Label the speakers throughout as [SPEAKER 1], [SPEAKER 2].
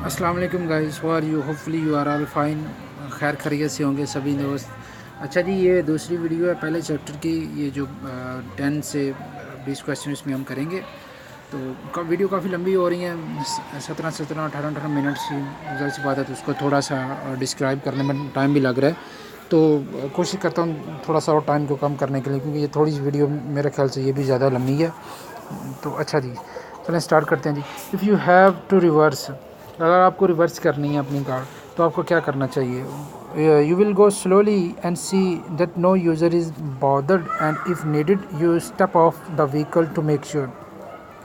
[SPEAKER 1] अस्सलाम वालेकुम guys, how are you? Hopefully you are all fine. खैर खैरियत से होंगे सभी दोस्त। अच्छा जी, ये दूसरी वीडियो है पहले चैप्टर की। ये जो 10 से 20 क्वेश्चन इसमें हम करेंगे। तो वीडियो काफ़ी लंबी हो रही है, 17 18 मिनट की। ज़ाहिर सी बात है, तो उसको थोड़ा सा डिस्क्राइब करने में टाइम भी लग रहा है। तो कोशिश करता हूँ थोड़ा सा और टाइम को कम करने के लिए, क्योंकि ये थोड़ी सी वीडियो मेरे ख्याल से ये भी ज़्यादा लंबी है। तो अच्छा जी, चलें स्टार्ट करते हैं जी। If you have to reverse, अगर आपको रिवर्स करनी है अपनी कार, तो आपको क्या करना चाहिए? You will go slowly and see that no user is bothered and if needed you step off the vehicle to make sure.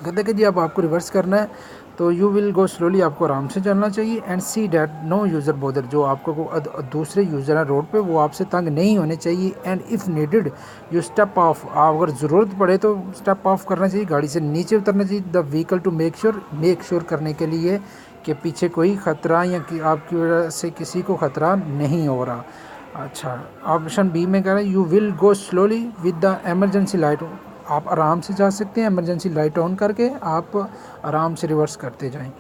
[SPEAKER 1] कहते कि जी अब आपको रिवर्स करना है, तो यू विल गो स्लोली, आपको आराम से चलना चाहिए। And see that no user bother, जो आपको दूसरे यूज़र हैं रोड पे, वो आपसे तंग नहीं होने चाहिए। And if needed you step of, अगर ज़रूरत पड़े तो स्टेप ऑफ करना चाहिए, गाड़ी से नीचे उतरना चाहिए। The vehicle to make sure करने के लिए कि पीछे कोई ख़तरा या कि आपकी वजह से किसी को ख़तरा नहीं हो रहा। अच्छा, ऑप्शन बी में कह रहा है you will go slowly with the emergency light, आप आराम से जा सकते हैं, इमरजेंसी लाइट ऑन करके आप आराम से रिवर्स करते जाएं।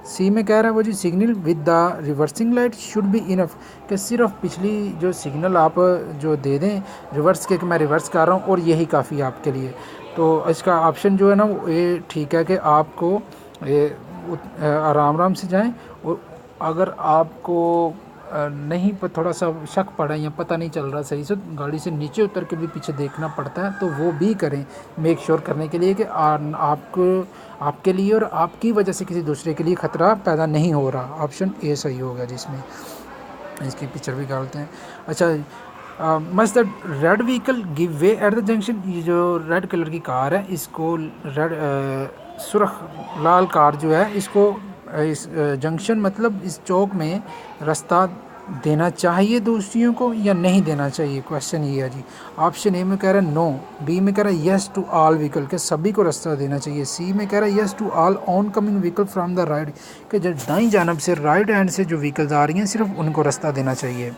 [SPEAKER 1] सी में कह रहा है वो जी signal with the reversing light should be enough, कि सिर्फ पिछली जो सिग्नल आप जो दे दें रिवर्स के कि मैं रिवर्स कर रहा हूँ, और यही काफ़ी आपके लिए। तो इसका ऑप्शन जो है ना वो ये ठीक है कि आपको आराम आराम से जाएं। और अगर आपको नहीं पर थोड़ा सा शक पड़ा या पता नहीं चल रहा सही से, गाड़ी से नीचे उतर के भी पीछे देखना पड़ता है, तो वो भी करें मेक श्योर करने के लिए कि आपको, आपके लिए और आपकी वजह से किसी दूसरे के लिए ख़तरा पैदा नहीं हो रहा। ऑप्शन ए सही होगा जिसमें। इसकी पिक्चर भी डालते हैं। अच्छा, must the red vehicle give way at the junction, ये जो रेड कलर की कार है, इसको सुर्ख लाल कार जो है, इसको इस जंक्शन मतलब इस चौक में रास्ता देना चाहिए दूसरियों को या नहीं देना चाहिए, क्वेश्चन ये है जी। ऑप्शन ए में कह रहा है नो, बी में कह रहा है यस टू ऑल व्हीकल, के सभी को रास्ता देना चाहिए, सी में कह रहा है yes to all oncoming vehicle from the right, कि जो दाईं जानब से राइट हैंड से जो व्हीकल्स आ रही हैं सिर्फ उनको रास्ता देना चाहिए।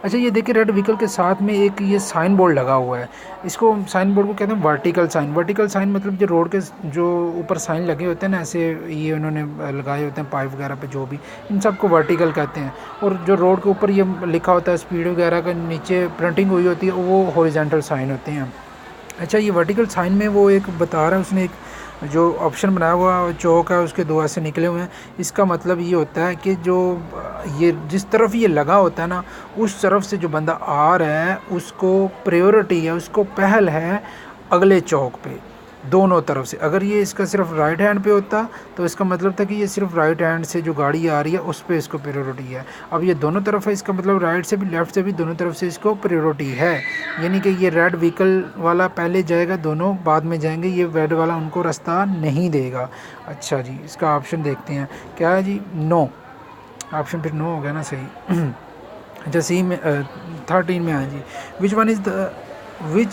[SPEAKER 1] अच्छा, ये देखिए रेड व्हीकल के साथ में एक ये साइन बोर्ड लगा हुआ है। इसको साइन बोर्ड को कहते हैं वर्टिकल साइन। वर्टिकल साइन मतलब जो रोड के जो ऊपर साइन लगे होते हैं ना, ऐसे ये उन्होंने लगाए होते हैं पाइप वगैरह पे, जो भी, इन सबको वर्टिकल कहते हैं। और जो रोड के ऊपर ये लिखा होता है स्पीड वगैरह का, नीचे प्रिंटिंग हुई होती है, वो हॉरिजॉन्टल साइन होते हैं। अच्छा, ये वर्टिकल साइन में वो एक बता रहा है उसने, एक जो ऑप्शन बनाया हुआ चौक है उसके दो ऐसे निकले हुए हैं। इसका मतलब ये होता है कि जो ये जिस तरफ ये लगा होता है ना, उस तरफ से जो बंदा आ रहा है उसको प्रायोरिटी है, उसको पहल है अगले चौक पे, दोनों तरफ से। अगर ये इसका सिर्फ राइट हैंड पे होता तो इसका मतलब था कि ये सिर्फ राइट हैंड से जो गाड़ी आ रही है उस पे इसको प्रायोरिटी है। अब ये दोनों तरफ है, इसका मतलब राइट से भी लेफ़्ट से भी दोनों तरफ से इसको प्रायोरिटी है। यानी कि ये रेड व्हीकल वाला पहले जाएगा, दोनों बाद में जाएंगे, ये रेड वाला उनको रास्ता नहीं देगा। अच्छा जी, इसका ऑप्शन देखते हैं क्या है जी, नो। ऑप्शन फिर नो हो गया ना सही। अच्छा, सी में 13 में है जी, which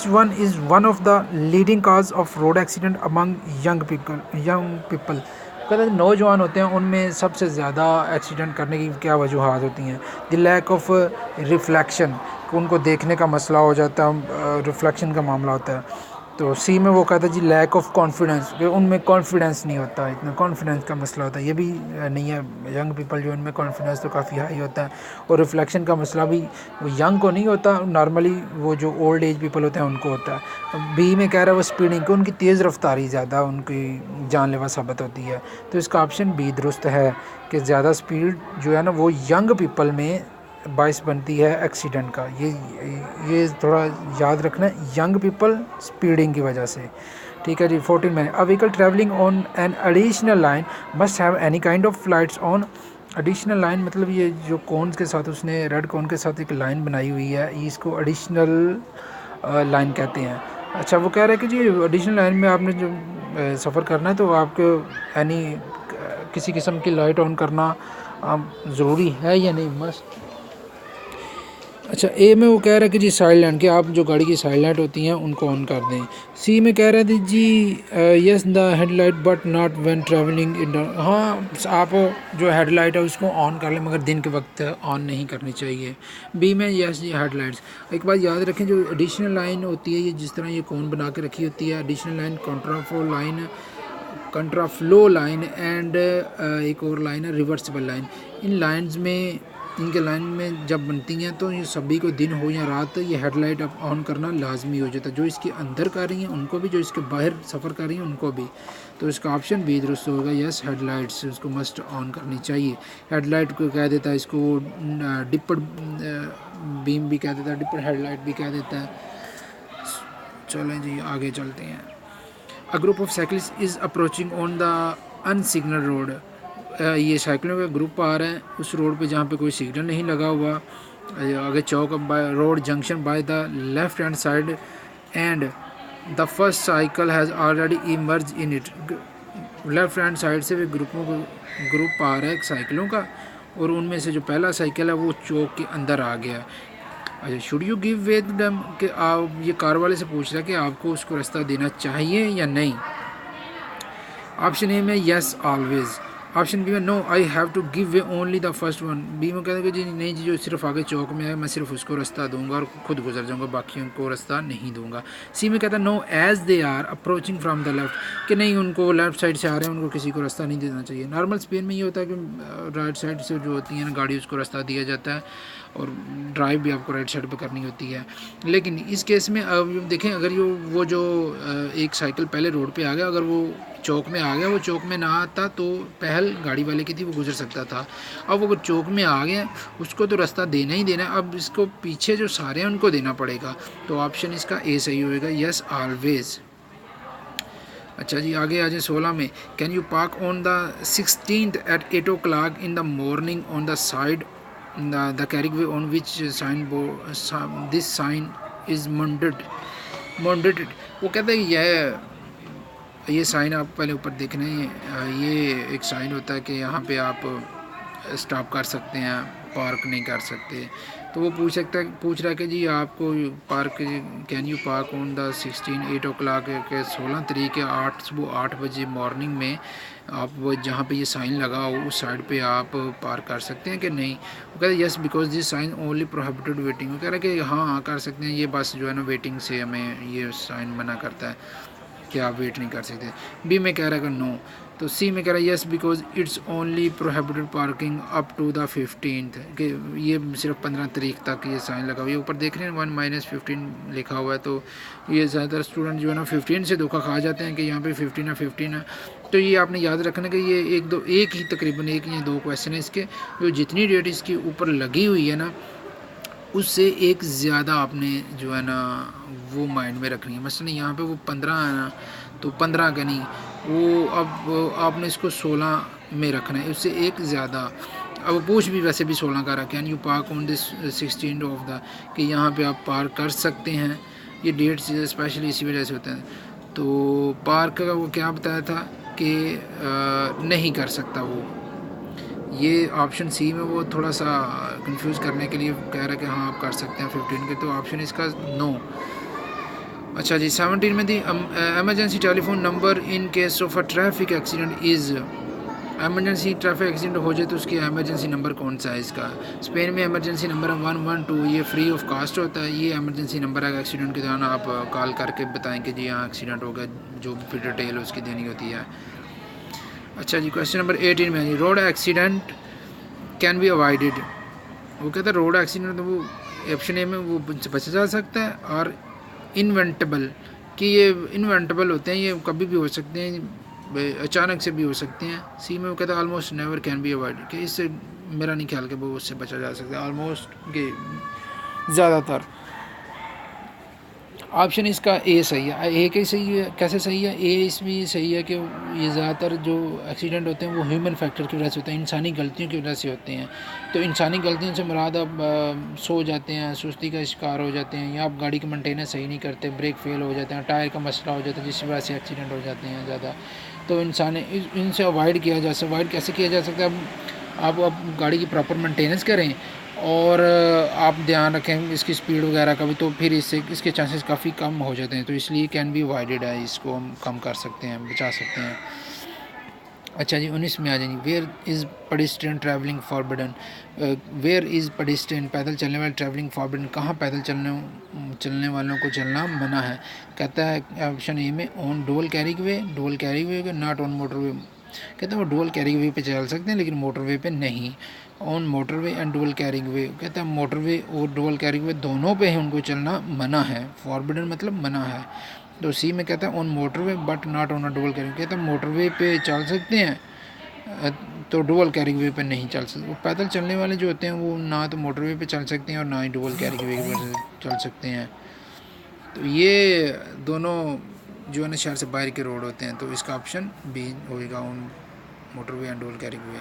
[SPEAKER 1] one is one of the leading cause of road accident among young people. कहते हैं नौजवान होते हैं, उनमें सबसे ज़्यादा एक्सीडेंट करने की क्या वजूहत होती हैं? द लैक ऑफ रिफ्लेक्शन, उनको देखने का मसला हो जाता है, रिफ्लेक्शन का मामला होता है। तो सी में वो कहता है जी लैक ऑफ कॉन्फिडेंस, कि उनमें कॉन्फिडेंस नहीं होता, इतना कॉन्फिडेंस का मसला होता है। ये भी नहीं है, यंग पीपल जो इनमें कॉन्फिडेंस तो काफ़ी हाई होता है। और रिफ्लेक्शन का मसला भी वो यंग को नहीं होता, नॉर्मली वो जो ओल्ड एज पीपल होते हैं उनको होता है। बी में कह रहा है वो स्पीडिंग, को उनकी तेज़ रफ्तारी ज़्यादा उनकी जानलेवा साबित होती है। तो इसका ऑप्शन बी दुरुस्त है कि ज़्यादा स्पीड जो है ना वो यंग पीपल में बाइस बनती है एक्सीडेंट का। ये थोड़ा याद रखना है, यंग पीपल स्पीडिंग की वजह से। ठीक है जी। 14 में a vehicle travelling on an additional line must have any kind of lights on. Additional line मतलब ये जो कोन्स के साथ उसने रेड कोन के साथ एक लाइन बनाई हुई है, इसको एडिशनल लाइन कहते हैं। अच्छा, वो कह रहा है कि जी एडिशनल लाइन में आपने जो सफ़र करना है तो आपको एनी किसी किस्म की लाइट ऑन करना ज़रूरी है या नहीं, मस्ट। अच्छा, ए में वो कह रहा है कि जी साइड लाइट, कि आप जो गाड़ी की साइड लाइट होती हैं उनको ऑन कर दें। सी में कह रहा है जी yes the headlight but not when travelling in, हाँ आप जो हेडलाइट है उसको ऑन कर लें मगर दिन के वक्त ऑन नहीं करनी चाहिए। बी में यस जी हेडलाइट्स। एक बात याद रखें, जो एडिशनल लाइन होती है, ये जिस तरह ये कौन बना के रखी होती है, additional line counter for line कंट्रा flow line and एक और लाइन है रिवर्सिबल लाइन। इन लाइंस में इनके लाइन में जब बनती हैं तो ये सभी को दिन हो या रात ये हेडलाइट अब ऑन करना लाजमी हो जाता है, जो इसके अंदर कर रही हैं उनको भी, जो इसके बाहर सफ़र कर रही हैं उनको भी। तो इसका ऑप्शन भी दुरुस्त होगा, यस हेडलाइट्स उसको मस्ट ऑन करनी चाहिए। हेडलाइट को कह देता है इसको डिपर बीम भी कह देता है, डिपर हेडलाइट भी कह देता है। चलें जी आगे चलते हैं। A group of cyclist is approaching on the unsignal road. ये साइकिलों का ग्रुप आ रहा है उस रोड पे जहाँ पे कोई सिग्नल नहीं लगा हुआ। आगे चौक by road junction by the left hand side and the first cycle has already emerge in it. Left hand side से भी ग्रुप आ रहा है साइकिलों का, और उनमें से जो पहला साइकिल है वो चौक के अंदर आ गया। अच्छा, should you give way them, कि आप ये कार वाले से पूछ रहा है कि आपको उसको रास्ता देना चाहिए या नहीं। ऑप्शन ए में यस ऑलवेज, ऑप्शन बी में no I have to give way only the first one. B में कहते हैं कि जी नहीं जी, जो सिर्फ आगे चौक में है मैं सिर्फ उसको रास्ता दूंगा और खुद गुजर जाऊंगा, बाकियों को रास्ता नहीं दूंगा। सी में कहता है no as they are approaching from the left, कि नहीं उनको लेफ्ट साइड से आ रहे हैं उनको किसी को रास्ता नहीं देना चाहिए। नॉर्मल स्पेन में ये होता है कि राइट साइड से जो होती है ना गाड़ी उसको रास्ता दिया जाता है, और ड्राइव भी आपको राइट साइड पे करनी होती है। लेकिन इस केस में अब देखें, अगर वो जो एक साइकिल पहले रोड पे आ गया, अगर वो चौक में आ गया, वो चौक में ना आता तो पहल गाड़ी वाले की थी वो गुजर सकता था। अब वो अगर चौक में आ गया उसको तो रास्ता देना ही देना है, अब इसको पीछे जो सारे हैं उनको देना पड़ेगा। तो ऑप्शन इसका ए सही होएगा, यस ऑलवेज। अच्छा जी आगे आ जाए 16 में। Can you park on the 16th at 8 o'clock in the morning on the side the carriageway on which this sign is mounted। वो कहते हैं ये साइन आप पहले ऊपर देख रहे हैं, ये एक साइन होता है कि यहाँ पे आप स्टॉप कर सकते हैं, पार्क नहीं कर सकते। तो वो पूछ रहा है कि जी आपको park can you park on the 8 o'clock के 16 तारीख के सुबह 8 बजे मॉर्निंग में आप वो जहाँ पे ये साइन लगा हो उस साइड पे आप पार्क कर सकते हैं कि नहीं। वो कहते हैं yes because this sign only prohibited waiting. वो कह रहा है कि हाँ कर सकते हैं, ये बस जो है ना वेटिंग से हमें ये साइन मना करता है कि आप वेट नहीं कर सकते। बी में कह रहा है कि नो। तो सी में कह रहा है yes because it's only prohibited parking up to the 15th, कि ये सिर्फ 15 तारीख तक ये साइन लगा हुआ है। ऊपर देख रहे हैं 1-15 लिखा हुआ है, तो ये ज़्यादातर स्टूडेंट जो है ना 15 से धोखा खा जाते हैं कि यहाँ पे 15 है। तो ये आपने याद रखना कि ये एक ही तकरीबन एक या दो क्वेश्चन है इसके, जो जितनी डेट इसके ऊपर लगी हुई है ना उससे एक ज़्यादा आपने जो है ना वो माइंड में रखनी है। मसलन यहाँ पे वो 15 है ना, तो 15 का नहीं, वो अब आपने इसको 16 में रखना है, उससे एक ज़्यादा। अब पूछ भी वैसे भी 16 का रहा, can you park on this 16th of the, कि यहाँ पे आप पार्क कर सकते हैं। ये डेट स्पेशली इसी वजह से होता है। तो पार्क का वो क्या बताया था कि नहीं कर सकता वो। ये ऑप्शन सी में वो थोड़ा सा कंफ्यूज करने के लिए कह रहा है कि हाँ आप कर सकते हैं 15 के, तो ऑप्शन इसका नो। अच्छा जी 17 में थी emergency telephone number in case of a traffic accident is. Emergency traffic accident हो जाए तो उसकी एमरजेंसी नंबर कौन सा है इसका। स्पेन में एमरजेंसी नंबर 112, ये फ्री ऑफ कास्ट होता है। ये एमरजेंसी नंबर है, एक्सीडेंट के दौरान आप कॉल करके बताएं कि जी हाँ एक्सीडेंट हो गया, जो भी डिटेल उसकी देनी होती है। अच्छा जी क्वेश्चन नंबर 18 में road accident can be avoided. वो कहता है रोड एक्सीडेंट तो वो ऑप्शन ए में वो बचा जा सकता है, और इन्वेंटेबल, कि ये इन्वेंटेबल होते हैं, ये कभी भी हो सकते हैं, अचानक से भी हो सकते हैं। सी में वो कहता है almost never can be avoided, कि इससे मेरा नहीं ख्याल कि वो उससे बचा जा सकता है ऑलमोस्ट के ज़्यादातर। ऑप्शन इसका ए सही है। ए के सही है, कैसे सही है? ए इसमें सही है कि ये ज़्यादातर जो एक्सीडेंट होते हैं वो ह्यूमन फैक्टर की वजह से होते हैं, इंसानी गलतियों की वजह से होते हैं। तो इंसानी गलतियों से मुराद अब सो जाते हैं, सुस्ती का शिकार हो जाते हैं, या आप गाड़ी का मेंटेनेंस सही नहीं करते, ब्रेक फेल हो जाते हैं, टायर का मसला हो जाता है, जिसकी वजह से एक्सीडेंट हो जाते हैं ज़्यादा। तो इनसे अवॉइड किया जा सकता है। अवॉइड कैसे किया जा सकता है? आप गाड़ी की प्रॉपर मेंटेनेंस करें और आप ध्यान रखें इसकी स्पीड वगैरह का भी, तो फिर इसके चांसेस काफ़ी कम हो जाते हैं। तो इसलिए कैन बी अवॉइडेड है, इसको हम कम कर सकते हैं, बचा सकते हैं। अच्छा जी 19 में आ जाएंगे। Where is pedestrian travelling forbidden, where is pedestrian पैदल चलने वाले ट्रैवलिंग फॉरबिडन, कहाँ पैदल चलने वालों को चलना मना है। कहता है ऑप्शन ए में on dual carrying way, dual carrying way not on motorway. कहता है वो डुअल कैरिंग वे पे चल सकते हैं लेकिन मोटरवे पे नहीं। On motorway and dual carrying way, कहता है मोटरवे और डुअल कैरिंग वे दोनों पे है उनको चलना मना है। फॉरबिडन मतलब मना है। तो सी में कहता है on motorway but not on a dual carrying, कहता है मोटरवे पे चल सकते हैं तो डुअल कैरिंग वे पे नहीं चल सकते। वो पैदल चलने वाले जो होते हैं वो ना तो मोटरवे पे चल सकते हैं और ना ही डुअल कैरिंग वे पे चल सकते हैं। तो ये दोनों जो है ना शहर से बाहर के रोड होते हैं, तो इसका ऑप्शन बी होएगा on motorway and dual carrying way.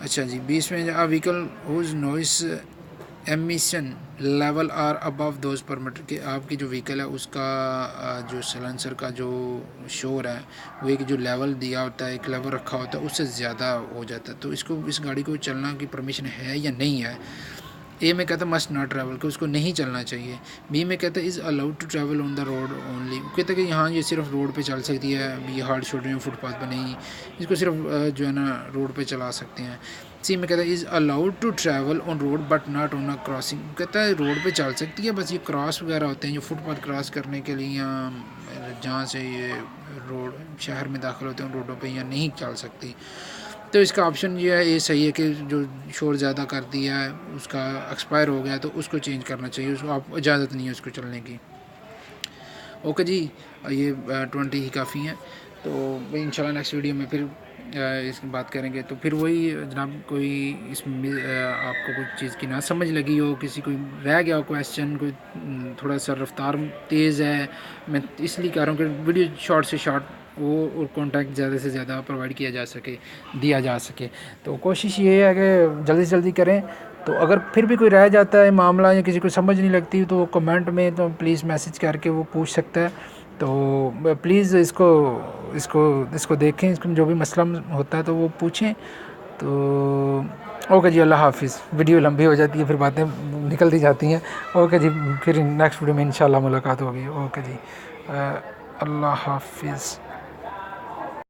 [SPEAKER 1] अच्छा जी 20 में a vehicle whose noise emission level are above those permit, कि आपकी जो व्हीकल है उसका जो सलेंसर का जो शोर है वो एक जो लेवल दिया होता है, एक लेवल रखा होता है उससे ज़्यादा हो जाता है। तो इसको इस गाड़ी को चलना की परमिशन है या नहीं है। ए में कहता है मस्ट नॉट ट्रैवल, कि उसको नहीं चलना चाहिए। बी में कहता है is allowed to travel on the road only, कहता है कि यहाँ ये सिर्फ रोड पे चल सकती है, ये हार्ड शोल्डर में फुटपाथ पे नहीं, इसको सिर्फ जो है ना रोड पे चला सकते हैं। सी में कहता है is allowed to travel on road but not on a crossing, कहता है रोड पे चल सकती है बस ये क्रॉस वगैरह होते हैं जो फुटपाथ क्रॉस करने के लिए या जहाँ से ये रोड शहर में दाखिल होते हैं उन रोडों पे या नहीं चल सकती। तो इसका ऑप्शन ये है, ये सही है कि जो शोर ज़्यादा कर दिया है उसका एक्सपायर हो गया तो उसको चेंज करना चाहिए, उसको आप इजाज़त नहीं है उसको चलने की। ओके जी, ये 20 ही काफ़ी हैं। तो भाई इंशाल्लाह नेक्स्ट वीडियो में फिर इसकी बात करेंगे। तो फिर वही जनाब कोई इसमें आपको कुछ चीज़ की ना समझ लगी हो, किसी कोई रह गया हो क्वेश्चन, कोई थोड़ा सा रफ्तार तेज़ है, मैं इसलिए कह रहा हूँ कि वीडियो शॉर्ट से शॉर्ट वो और कॉन्टैक्ट ज़्यादा से ज़्यादा प्रोवाइड किया जा सके, दिया जा सके। तो कोशिश ये है कि जल्दी से जल्दी करें। तो अगर फिर भी कोई रह जाता है मामला या किसी को समझ नहीं लगती तो वो कमेंट में तो प्लीज़ मैसेज करके वो पूछ सकता है। तो प्लीज़ इसको इसको इसको देखें, इसको जो भी मसला होता है तो वो पूछें। तो ओके जी, अल्लाह हाफ़िज़। वीडियो लंबी हो जाती है फिर बातें निकलती जाती हैं। ओके जी, फिर नेक्स्ट वीडियो में इंशाल्लाह मुलाकात होगी। ओके जी, अल्लाह हाफ़िज़।